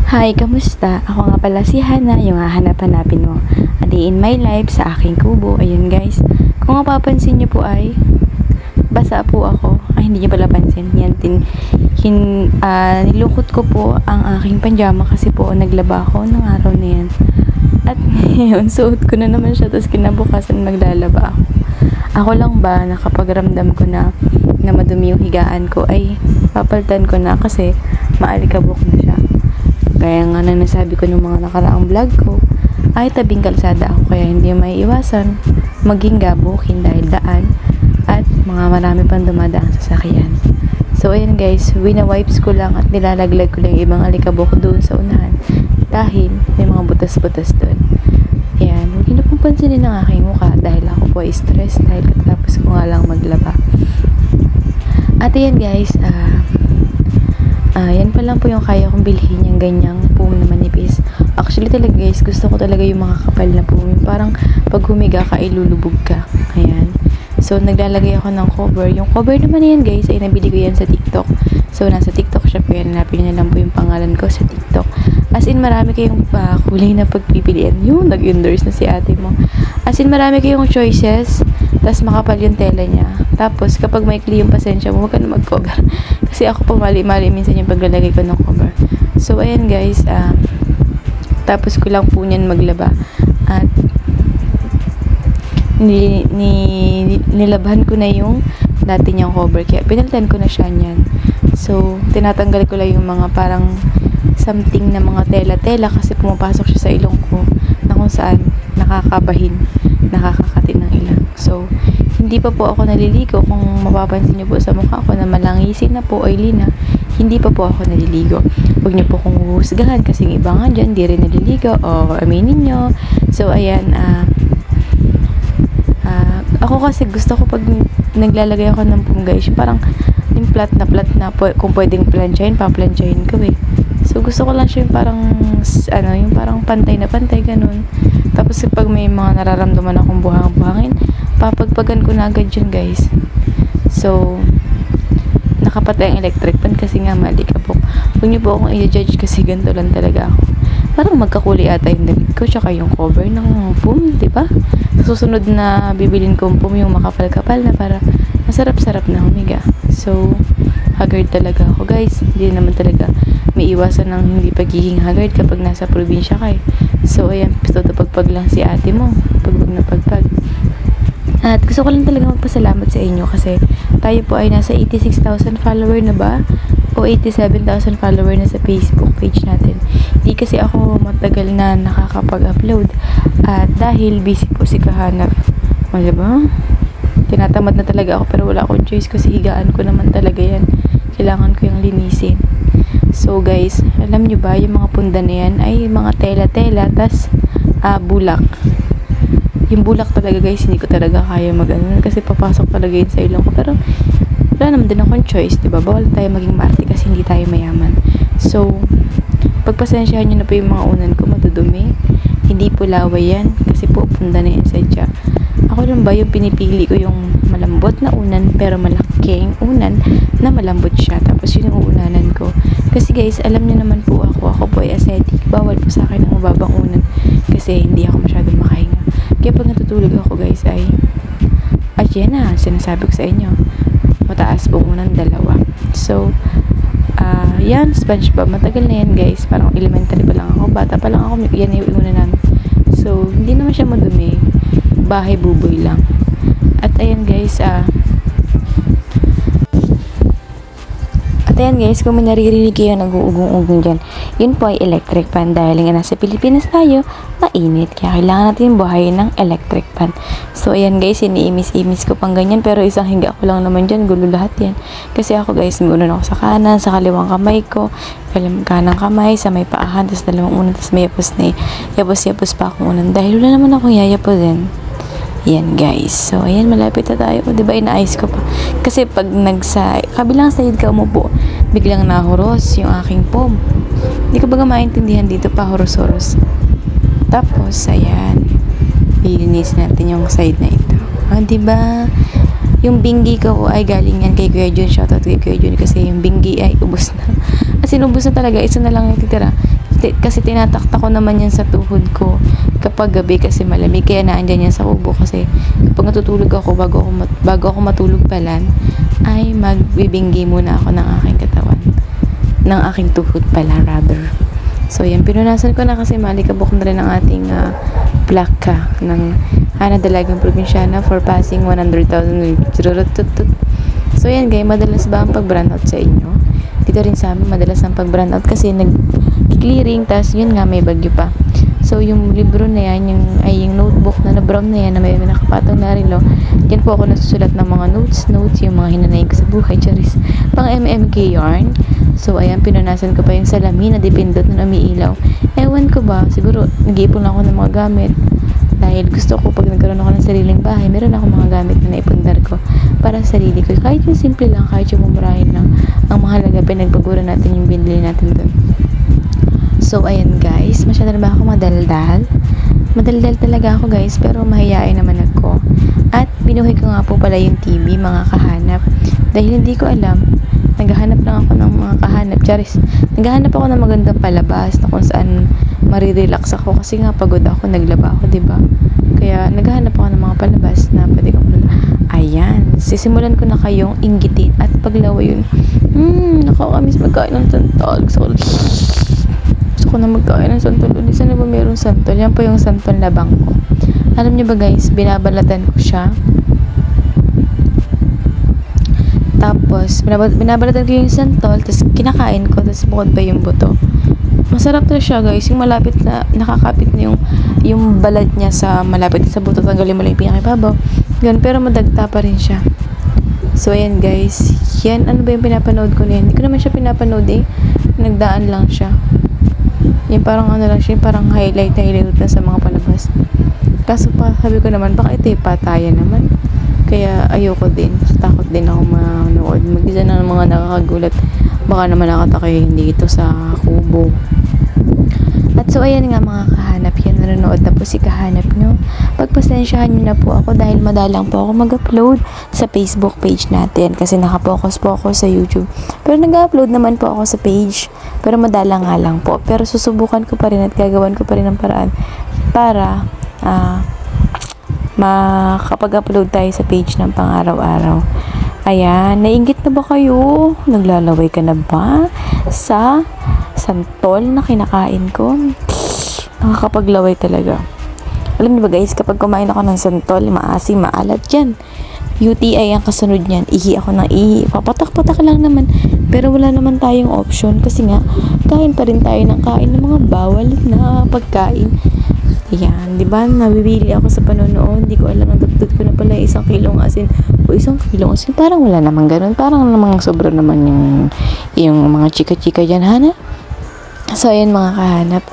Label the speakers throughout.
Speaker 1: Hi, kamusta? Ako nga pala si Hana, yung hahanap-hanapin mo. A day in my life sa aking kubo. Ayun guys, kung mapapansin niyo po ay basa po ako. Ay, hindi niyo pala pansin. Yan, nilukot ko po ang aking panjama kasi po naglaba ako ng araw na yan. At ngayon, suot ko na naman siya, tapos kinabukasan maglalaba ako. Ako lang ba, nakapagramdam ko na madumi yung higaan ko, ay papalitan ko na kasi maalikabok na siya. Kaya nga na nasabi ko ng mga nakaraang vlog ko, ay tabing kalsada ako kaya hindi maiiwasan maging gabukin dahil daan at mga marami pang dumadaan sa sasakyan. So ayan guys, wina-wipes ko lang at nilalaglag ko lang yung ibang alikabok doon sa unahan dahil may mga butas-butas doon. Ayan, huwag niyo na pong pansinin ang aking mukha dahil ako po ay stress dahil katapos ko nga lang maglaba. At ayan guys, yan pa lang po yung kaya kong bilhin, yung ganyang foam na manipis. Actually talaga guys, gusto ko talaga yung makakapal na foam. Yung parang pag humiga ka, ilulubog ka. Ayan. So, naglalagay ako ng cover. Yung cover naman yan guys, ay nabili ko yan sa TikTok. So, nasa TikTok shop ko yan. Hanapin nyo na lang po yung pangalan ko sa TikTok. As in, marami kayong kulay na pagpipilian. Yung nag-endorse na si ate mo. As in, marami kayong choices. Tapos, makapal yung tela niya. Tapos, kapag may yung pasensya mo, huwag ka na mag-cover. Kasi ako po mali-mali minsan yung paglalagay ko ng cover. So, ayan guys. Tapos ko lang po niyan maglaba. At, nilabahan ko na yung dati niyang cover. Kaya, pinalitan ko na siya niyan. So, tinatanggal ko lang yung mga parang something na mga tela-tela kasi pumapasok siya sa ilong ko na kung saan nakakabahin, nakakakati ng ilang. So, hindi pa po ako naliligo. Kung mapapansin niyo po sa mukha ko na malangisin na po, oily na, hindi pa po ako naliligo. Huwag niyo po kong huhusgahan kasi yung iba nga dyan, di rin naliligo o aminin niyo. So, ayan, ako kasi gusto ko pag naglalagay ako ng foam guys, parang yung flat na kung pwedeng planchahin, pa-planchahin ko eh. So, gusto ko lang siya yung parang, yung parang pantay na pantay, ganun. Tapos, pag may mga nararamdaman akong buhang-buhangin, papagpagan ko na agad yun, guys. So, nakapatay ang electric pan kasi nga malikabok. Huwag niyo po akong i-judge kasi ganito lang talaga ako. Parang magkakuli ata yung damit ko, tsaka yung cover ng foam, di ba? Sa susunod na bibilin kong foam, yung makapal-kapal na para masarap-sarap na humiga. So, haggard talaga ako, guys. Hindi naman talaga may iwasan ng hindi pagiging haggard kapag nasa probinsya ka eh. So, ayan, pagpag lang si ate mo. Pagpag na pagpag. At gusto ko lang talaga magpasalamat sa inyo kasi tayo po ay nasa 86,000 follower na ba? O 87,000 follower na sa Facebook page natin. Hindi kasi ako matagal na nakakapag-upload. At dahil busy po si Kahanap. O, diba? Tinatamad na talaga ako pero wala akong choice kasi higaan ko naman talaga yan. Kailangan ko yung linisin. So guys, alam nyo ba yung mga punda na yan ay mga tela-tela tas bulak. Yung bulak talaga guys, hindi ko talaga kaya mag-ano kasi papasok talaga yun sa ilong ko. Pero wala naman din akong choice, diba? Bawal tayo maging maarte kasi hindi tayo mayaman. So, pagpasensyahan nyo na po yung mga unan ko madudumi. Hindi po laway yan kasi po punda na yan sadya. Ako lang ba yung pinipili ko yung malambot na unan pero malaking unan na malambot siya. Tapos yun yung uunanan ko. Kasi guys, alam niyo naman po ako po ay ascetic. Bawal po sa akin ang mababang unan kasi hindi ako masyadong makahinga. Kaya pag natutulog ako guys ay at yan na, sinasabi ko sa inyo. Mataas po unan, dalawa. So, yan, SpongeBob. Matagal na yan guys. Parang elementary pa lang ako. Bata pa lang ako. Yan yung unanan. So, hindi naman siya madumi. Bahay buboy lang. At ayan guys, ayan guys, kung may naririnig kayo nag-uugong-ugong dyan, yun po ay electric fan. Dahil nga nasa Pilipinas tayo, mainit. Kaya kailangan natin buhayin ng electric fan. So ayan guys, iniimis-imis ko pang ganyan. Pero isang higa ko lang naman dyan, gulo lahat yan. Kasi ako guys, may unan ako sa kanan, sa kaliwang kamay ko, kanang kamay, sa may paahan, tapos dalawang unan, tapos may yapos na yapos pa akong unan. Dahil wala naman akong yayapo din. Yan guys. So, ayan, malapit na tayo. O, diba, inaayos ko pa. Kasi pag kabilang side ka umupo, biglang nahuros yung aking foam. Hindi ko baga maintindihan dito pa, horos-horos. Tapos, ayan. Lilinisin natin yung side na ito. O, diba? Yung bingi ko ay galing yan kay Kuya Jun. Shoutout kay Kuya Jun kasi yung bingi ay ubos na. As in, ubos na talaga. Isa na lang yung titira. kasi tinatakta ko naman yan sa tuhod ko kapag gabi kasi malamig, kaya naandyan yan sa kubo kasi kapag natutulog ako bago ako matulog pala ay magbibinggi muna ako ng aking katawan, ng aking tuhod pala rather. So yan, pinunasan ko na kasi malikabok na rin ang ating plaka ng Dalagang Probinsyana for passing 100,000. So yan guys, madalas ba ang pag-brownout sa inyo? Dito rin sa amin madalas ang pag-brownout kasi nag-clearing, tas yun nga may bagyo pa. So yung libro na yan, yung notebook na brown na yan na may nakapatong na relo, yan po ako nasusulat ng mga notes, yung mga hinanay ko sa buhay, charis, pang MMK yarn. So ayan, pinunasan ko pa yung salamin na dipindot na umiilaw. Ewan ko ba, siguro nag-iipon lang ako ng mga gamit dahil gusto ko pag nagkaroon ako ng sariling bahay, meron ako mga gamit na naipundar ko para sa sarili ko. Kahit yung simple lang, kahit yung mumurahin lang, ang mahalaga pinagpagura natin yung binili natin doon. So ayan guys, masyado na ba ako madaldal? Madaldal talaga ako guys, pero mahihain naman ako. At binuhay ko nga po pala yung TV, mga kahanap, dahil hindi ko alam, naghahanap lang ako ng mga kahanap, charis, naghahanap ako ng magandang palabas na kung saan marirelax ako kasi nga pagod ako, naglaba ako, diba? Kaya naghahanap ako ng mga palabas na pwede kong ayan, sisimulan ko na kayong inggitin at paglawa yun. Nakakamiss magkain ng santol. Gusto ko na magkain ng santol. Saan na ba mayroong santol? Yan po yung santol na bangko. Alam niyo ba guys, binabalatan ko siya. Tapos, binabalatan ko yung santol, tapos kinakain ko, tapos bukod pa yung buto. Masarap na siya guys, yung malapit na, nakakapit na yung balad niya sa malapit sa buto, tanggalin mo lang yung pinakababaw. Ganun, pero madagta pa rin siya. So, ayan guys, yan, ano ba yung pinapanood ko na yan? Hindi ko naman siya pinapanood nagdaan lang siya. Yung parang ano lang siya, parang highlight na sa mga palabas. Kaso pa, sabi ko naman, baka ito yung patayan naman. Kaya ayoko din, takot din ako manood. Mag-isa na ng mga nakakagulat. Baka naman nakatakay hindi ito sa kubo. At so ayan nga mga kahanap, yan, nanonood na po si kahanap nyo. Pagpasensyahan nyo na po ako dahil madalang po ako mag-upload sa Facebook page natin kasi nakapokus po ako sa YouTube. Pero nag-upload naman po ako sa page, pero madalang nga lang po. Pero susubukan ko pa rin at gagawan ko pa rin ng paraan para makapag-upload tayo sa page ng pang-araw-araw. Ayan, nainggit na ba kayo? Naglalaway ka na ba sa santol na kinakain ko? Nakakapaglaway talaga. Alam niyo ba guys, kapag kumain ako ng santol, maasim, maalat yan. UTI ang kasunod niyan. Ihi ako ng ihi. Papatak-patak lang naman. Pero wala naman tayong option kasi nga, kain pa rin tayo ng kain ng mga bawal na pagkain. Ayan, di ba? Nabibili ako sa panonood. Hindi ko alam, nadagdag ko na pala 1 kilong asin. O 1 kilong asin. Parang wala naman ganun. Parang namang sobra naman yung mga chika-chika dyan, Hana. So, ayan mga kahanap.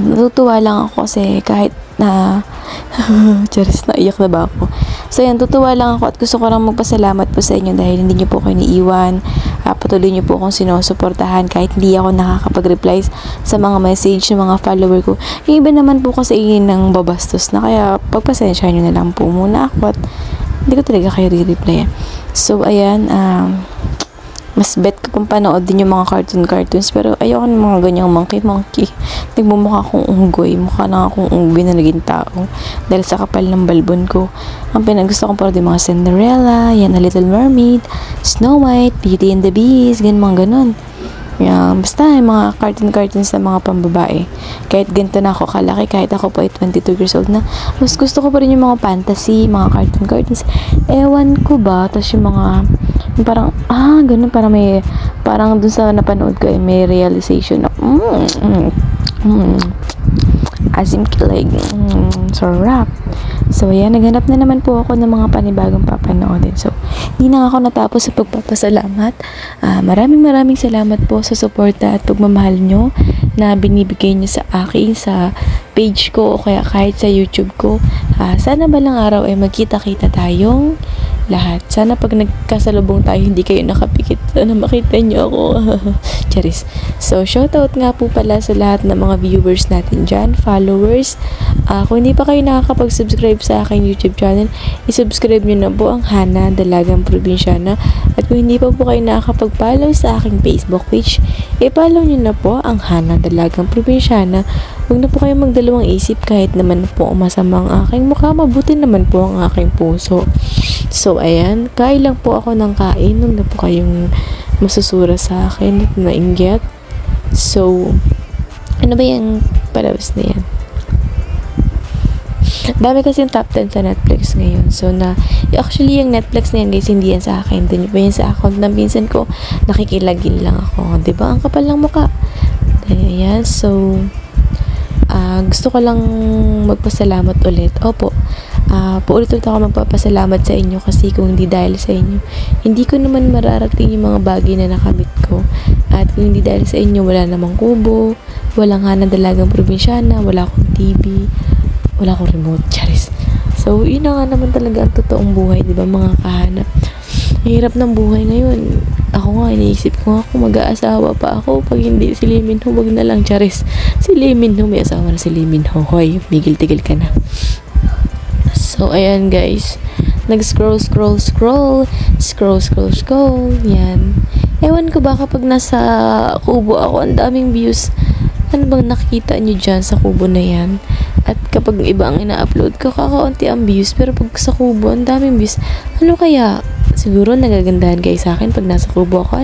Speaker 1: Natutuwa lang ako kasi kahit na charis, naiyak na ba ako? So yan, tutuwa lang ako at gusto ko lang magpasalamat po sa inyo dahil hindi nyo po kayo niiwan. Patuloy nyo po akong sinusuportahan kahit hindi ako nakakapag-reply sa mga message ng mga follower ko. Yung iba naman po kasi ng babastos na, kaya pagpasensya nyo na lang po muna ako at hindi ko talaga kayo re-reply. So ayan, mas bet ko pang panood din yung mga cartoons, pero ayoko ng mga ganyang monkey. Nagmumukha akong unggoy, mukha na akong unggoy na naging tao dahil sa kapal ng balbon ko. Ang pinag-gusto kong panood yung mga Cinderella, yan, A Little Mermaid, Snow White, Beauty and the Beast, mga ganon. Yan, basta yung mga cartoons na mga pambabae. Kahit ganito na ako kalaki, kahit ako po ay 22 years old na, mas gusto ko pa rin yung mga fantasy, mga cartoons. Ewan ko ba, tapos yung mga parang, ganun, parang dun sa napanood ko may realization na, asim kilig, sarap. So, ayan, naghanap na naman po ako ng mga panibagong papanoodin. So, hindi na ako natapos sa pagpapasalamat. Maraming salamat po sa suporta at pagmamahal nyo na binibigay nyo sa akin sa page ko o kaya kahit sa YouTube ko. Sana balang araw ay magkita-kita tayong lahat. Sana pag nagkasalubong tayo, hindi kayo nakapikit. Sana makita nyo ako. Charis. So, shoutout nga po pala sa lahat ng mga viewers natin dyan, followers. Kung hindi pa kayo nakakapag-subscribe sa aking YouTube channel, isubscribe nyo na po ang Hana Dalagang Probinsyana. At kung hindi pa po kayo nakakapag-follow sa aking Facebook page, i-follow nyo na po ang Hana Dalagang Probinsyana. Huwag na po kayo magdalawang isip kahit naman po masama ang aking mukha, mabuti naman po ang aking puso. So, ayan, kain lang po ako ng kain. Huwag na po kayong masusura sa akin at maingyat. So, ano ba yung palabas na yan? Dami kasi yung top 10 sa Netflix ngayon. So, actually, yung Netflix na yan, guys, hindi yan sa akin. Doon pa yan sa account ng pinsan ko. Nakikilagin lang ako. Diba? Ang kapal ng mukha. Ayan. So, gusto ko lang magpasalamat ulit. Opo. Paulit-ulit ako magpapasalamat sa inyo kasi kung hindi dahil sa inyo, hindi ko naman mararating yung mga bagay na nakamit ko. At kung hindi dahil sa inyo, wala namang kubo, walang Hana Dalagang Probinsyana, wala akong TV, wala akong remote. Charis. So, yun na nga naman talaga ang totoong buhay, di ba mga kahanap? Ang hirap ng buhay ngayon. Ako nga, iniisip ko nga kung mag-aasawa pa ako. Pag hindi si Lee Min Ho, wag na lang, Charis. Si Lee Min Ho, may asawa na si Lee Min Ho. Hoy, migil-tigil ka na. So, ayan guys. Nag-scroll. Yan. Ewan ko ba kapag nasa kubo ako, ang daming views. Ano bang nakikita nyo dyan sa kubo na yan? At kapag iba ang ina-upload ko, kakaunti ang views. Pero pag sa kubo, ang daming views. Ano kaya? Siguro nagagandahan kayo sa akin pag nasa kubo ako.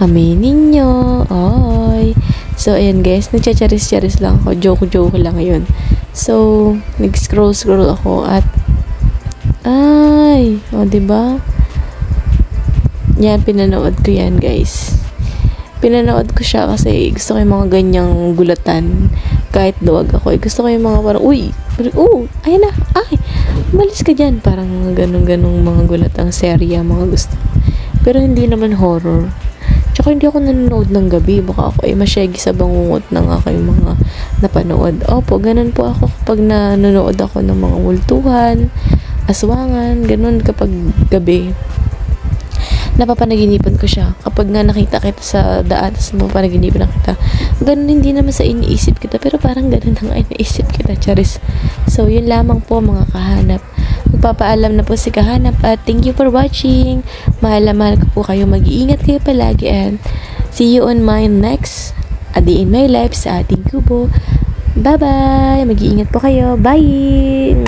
Speaker 1: Aminin nyo. Oy. So, ayan guys. Nagchacharis-charis lang ako. Joke lang ngayon. So, nag-scroll ako at diba? Yan, pinanood ko yan, guys. Pinanood ko siya kasi gusto ko yung mga ganyang gulatan. Kahit duwag ako, gusto ko yung mga parang, ayan na, umalis ka dyan. Parang ganong mga gulatang serya, mga gusto. Pero hindi naman horror. Tsaka hindi ako nanonood ng gabi. Baka ako ay masyagi sa bangungot ng aking mga napanood. Opo, ganun po ako kapag nanonood ako ng mga multuhan, aswangan, ganun kapag gabi. Napapanaginipan ko siya. Kapag nga nakita kita sa daan, tapos napapanaginipan na kita. Ganun hindi naman sa iniisip kita, pero parang ganun na nga iniisip kita, Charis. So, yun lamang po mga kahanap. Magpapaalam na po si kahanap at thank you for watching. Mahal na mahal ko po kayo. Mag-iingat kayo palagi and see you on my next A Day in My Life sa ating kubo. Bye-bye! Mag-iingat po kayo. Bye!